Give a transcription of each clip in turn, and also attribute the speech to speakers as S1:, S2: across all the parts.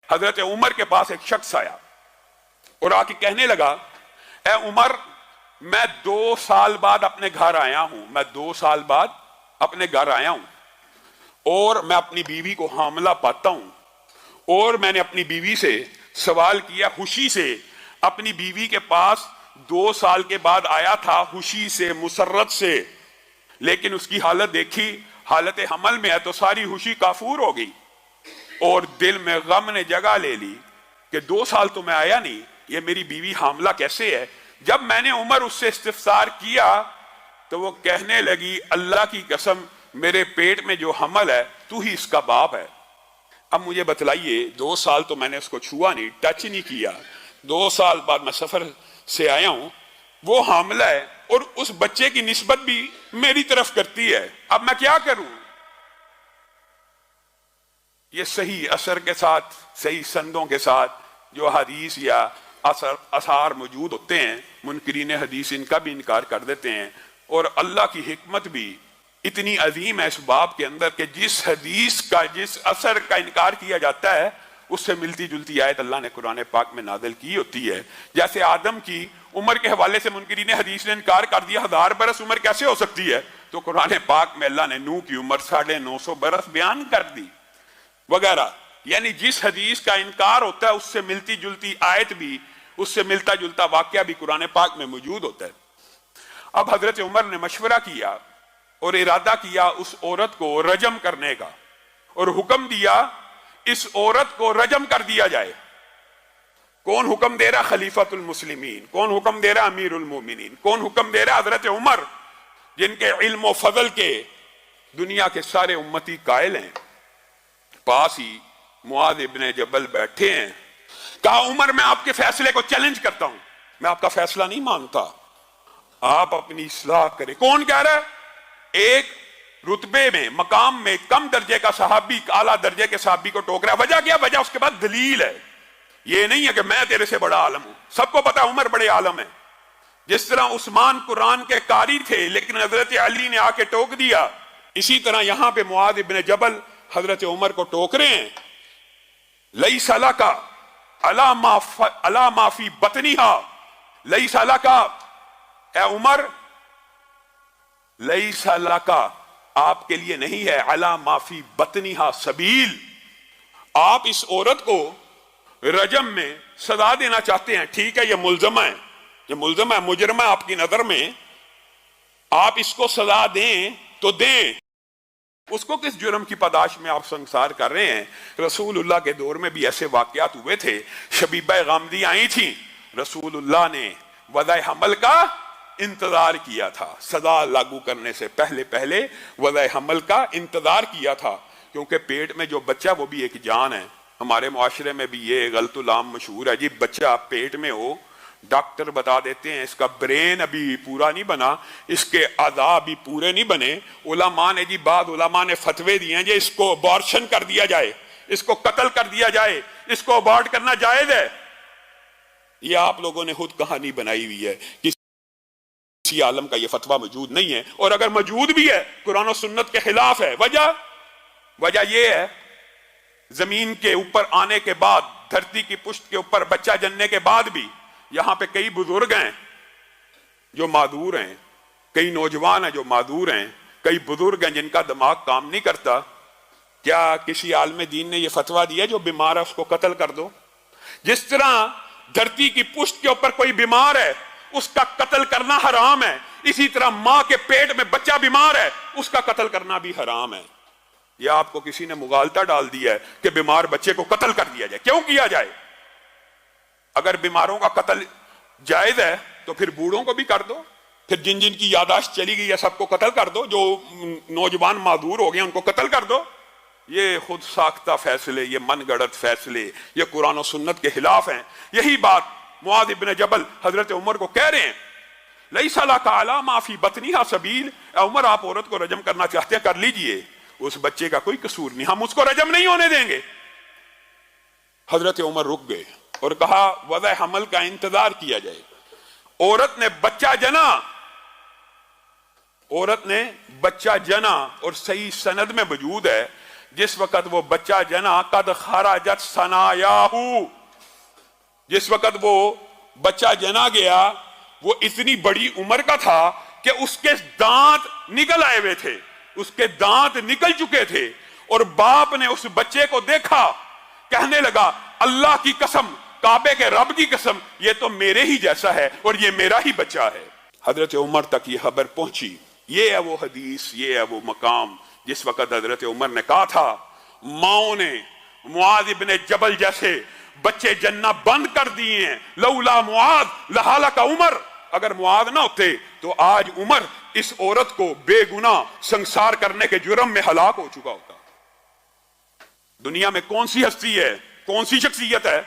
S1: حضرت عمر کے پاس ایک شخص آیا اور آ کے کہنے لگا، اے عمر، میں 2 سال بعد اپنے گھر آیا ہوں، میں 2 سال بعد اپنے گھر آیا ہوں اور میں اپنی بیوی کو حاملہ پاتا ہوں، اور میں نے اپنی بیوی سے سوال کیا، خوشی سے اپنی بیوی کے پاس 2 سال کے بعد آیا تھا، خوشی سے، مسرت سے، لیکن اس کی حالت دیکھی، حالت حمل میں ہے تو ساری خوشی کافور ہو گئی اور دل میں غم نے جگہ لے لی کہ 2 سال تو میں آیا نہیں، یہ میری بیوی حاملہ کیسے ہے؟ جب میں نے عمر اس سے استفسار کیا تو وہ کہنے لگی، اللہ کی قسم، میرے پیٹ میں جو حمل ہے تو ہی اس کا باپ ہے۔ اب مجھے بتلائیے، 2 سال تو میں نے اس کو چھوا نہیں، ٹچ نہیں کیا، 2 سال بعد میں سفر سے آیا ہوں، وہ حاملہ ہے اور اس بچے کی نسبت بھی میری طرف کرتی ہے، اب میں کیا کروں؟ یہ صحیح اثر کے ساتھ، صحیح سندوں کے ساتھ جو حدیث یا اثار موجود ہوتے ہیں، منکرین حدیث ان کا بھی انکار کر دیتے ہیں، اور اللہ کی حکمت بھی اتنی عظیم ہے اس باب کے اندر کہ جس حدیث کا، جس اثر کا انکار کیا جاتا ہے اس سے ملتی جلتی آیت اللہ نے قرآن پاک میں نازل کی ہوتی ہے۔ جیسے آدم کی عمر کے حوالے سے منکرین حدیث نے انکار کر دیا، 1000 برس عمر کیسے ہو سکتی ہے؟ تو قرآن پاک میں اللہ نے نوح کی عمر 950 برس بیان کر دی وغیرہ۔ یعنی جس حدیث کا انکار ہوتا ہے اس سے ملتی جلتی آیت بھی، اس سے ملتا جلتا واقعہ بھی قرآن پاک میں موجود ہوتا ہے۔ اب حضرت عمر نے مشورہ کیا اور ارادہ کیا اس عورت کو رجم کرنے کا، اور حکم دیا اس عورت کو رجم کر دیا جائے۔ کون حکم دے رہا؟ خلیفۃ المسلمین۔ کون حکم دے رہا؟ امیر المومنین۔ کون حکم دے رہا؟ حضرت عمر، جن کے علم و فضل کے دنیا کے سارے امتی قائل ہیں۔ پاس ہی معاذ ابن جبل بیٹھے ہیں، کہا عمر میں آپ کے فیصلے کو چیلنج کرتا ہوں، میں آپ کا فیصلہ نہیں مانتا، آپ اپنی اصلاح کریں۔ کون کہہ رہا ہے؟ ایک رتبے میں، مقام میں کم درجے کا صحابی اعلیٰ درجے کے صحابی کو ٹوک رہا ہے۔ وجہ کیا؟ وجہ اس کے بعد دلیل ہے، یہ نہیں ہے کہ میں تیرے سے بڑا عالم ہوں، سب کو پتا عمر بڑے عالم ہیں۔ جس طرح عثمان قرآن کے قاری تھے لیکن حضرت علی نے آ کے ٹوک دیا، اسی طرح یہاں پہ معاذ ابن جبل حضرت عمر کو ٹوک رہے ہیں۔ لیس لک علی ما فی بطنہا، لیس لک، اے عمر، لیس لک، آپ کے لیے نہیں ہے، علی ما فی بطنہا سبیل، آپ اس عورت کو رجم میں سزا دینا چاہتے ہیں، ٹھیک ہے، یہ ملزمہ ہے، یہ ملزمہ ہے، مجرمہ ہے آپ کی نظر میں، آپ اس کو سزا دیں تو دیں، اس کو کس جرم کی پاداش میں آپ سنسار کر رہے ہیں؟ رسول اللہ کے دور میں بھی ایسے واقعات ہوئے تھے، شبیبہ غامدی آئی تھیں، رسول اللہ نے وضع حمل کا انتظار کیا تھا، سزا لاگو کرنے سے پہلے وضع حمل کا انتظار کیا تھا، کیونکہ پیٹ میں جو بچہ وہ بھی ایک جان ہے۔ ہمارے معاشرے میں بھی یہ غلط العام مشہور ہے، جی بچہ پیٹ میں ہو، ڈاکٹر بتا دیتے ہیں اس کا برین ابھی پورا نہیں بنا، اس کے اعضاء بھی پورے نہیں بنے، علماء نے جی، بعض علماء نے فتوے دیے ہیں جی اس کو ابارشن کر دیا جائے، اس کو قتل کر دیا جائے، اس کو ابارٹ کرنا جائز ہے۔ یہ آپ لوگوں نے خود کہانی بنائی ہوئی ہے، کسی عالم کا یہ فتویٰ موجود نہیں ہے، اور اگر موجود بھی ہے قرآن و سنت کے خلاف ہے۔ وجہ یہ ہے، زمین کے اوپر آنے کے بعد، دھرتی کی پشت کے اوپر بچہ جننے کے بعد بھی یہاں پہ کئی بزرگ ہیں جو معذور ہیں، کئی نوجوان ہیں جو معذور ہیں، کئی بزرگ ہیں جن کا دماغ کام نہیں کرتا۔ کیا کسی عالم دین نے یہ فتویٰ دیا جو بیمار ہے اس کو قتل کر دو؟ جس طرح دھرتی کی پشت کے اوپر کوئی بیمار ہے اس کا قتل کرنا حرام ہے، اسی طرح ماں کے پیٹ میں بچہ بیمار ہے اس کا قتل کرنا بھی حرام ہے۔ یہ آپ کو کسی نے مغالطہ ڈال دیا ہے کہ بیمار بچے کو قتل کر دیا جائے۔ کیوں کیا جائے؟ اگر بیماروں کا قتل جائز ہے تو پھر بوڑھوں کو بھی کر دو، پھر جن جن کی یاداشت چلی گئی ہے سب کو قتل کر دو، جو نوجوان معذور ہو گئے ان کو قتل کر دو۔ یہ خود ساختہ فیصلے، یہ من گڑت فیصلے، یہ قرآن و سنت کے خلاف ہیں۔ یہی بات معاذ ابن جبل حضرت عمر کو کہہ رہے ہیں، لیس لک علی ما فی بطنہا سبیل، اے عمر آپ عورت کو رجم کرنا چاہتے ہیں کر لیجئے، اس بچے کا کوئی قصور نہیں، ہم اس کو رجم نہیں ہونے دیں گے۔ حضرت عمر رک گئے اور کہا وضع حمل کا انتظار کیا جائے۔ عورت نے بچہ جنا، عورت نے بچہ جنا، اور صحیح سند میں موجود ہے جس وقت وہ بچہ جنا قد خرجت ثنایاہو، جس وقت وہ بچہ جنا گیا وہ اتنی بڑی عمر کا تھا کہ اس کے دانت نکل آئے ہوئے تھے، اس کے دانت نکل چکے تھے، اور باپ نے اس بچے کو دیکھا، کہنے لگا اللہ کی قسم، کعبے کے رب کی قسم، یہ تو میرے ہی جیسا ہے اور یہ میرا ہی بچہ ہے۔ حضرت عمر تک یہ خبر پہنچی۔ یہ ہے وہ حدیث، یہ ہے وہ مقام جس وقت حضرت عمر نے کہا تھا ماؤں نے معاذ ابن جبل جیسے بچے جنہ بند کر دیے ہیں، لولا معاذ لہلک عمر، اگر معاذ نہ ہوتے تو آج عمر اس عورت کو بے گناہ سنسار کرنے کے جرم میں ہلاک ہو چکا ہوتا۔ دنیا میں کون سی ہستی ہے، کون سی شخصیت ہے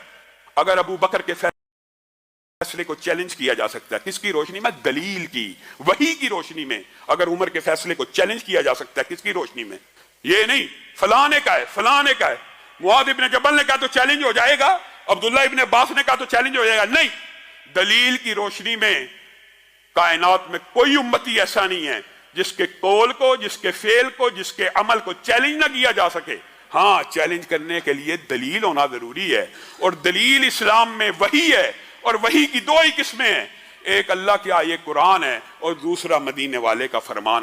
S1: اگر ابو بکر کے فیصلے کو چیلنج کیا جا سکتا ہے؟ کس کی روشنی میں؟ دلیل کی، وحی کی روشنی میں۔ اگر عمر کے فیصلے کو چیلنج کیا جا سکتا ہے کس کی روشنی میں؟ یہ نہیں فلاں نے کہا ہے، فلاں نے کہا ہے، معاذ ابن جبل نے کہا تو چیلنج ہو جائے گا، عبداللہ ابن عباس نے کہا تو چیلنج ہو جائے گا، نہیں، دلیل کی روشنی میں کائنات میں کوئی امتی ایسا نہیں ہے جس کے قول کو، جس کے فعل کو، جس کے عمل کو چیلنج نہ کیا جا سکے۔ ہاں، چیلنج کرنے کے لیے دلیل ہونا ضروری ہے، اور دلیل اسلام میں وحی ہے، اور وحی کی دو ہی قسمیں ہیں، ایک اللہ کی آیت قرآن ہے اور دوسرا مدینے والے کا فرمان ہے۔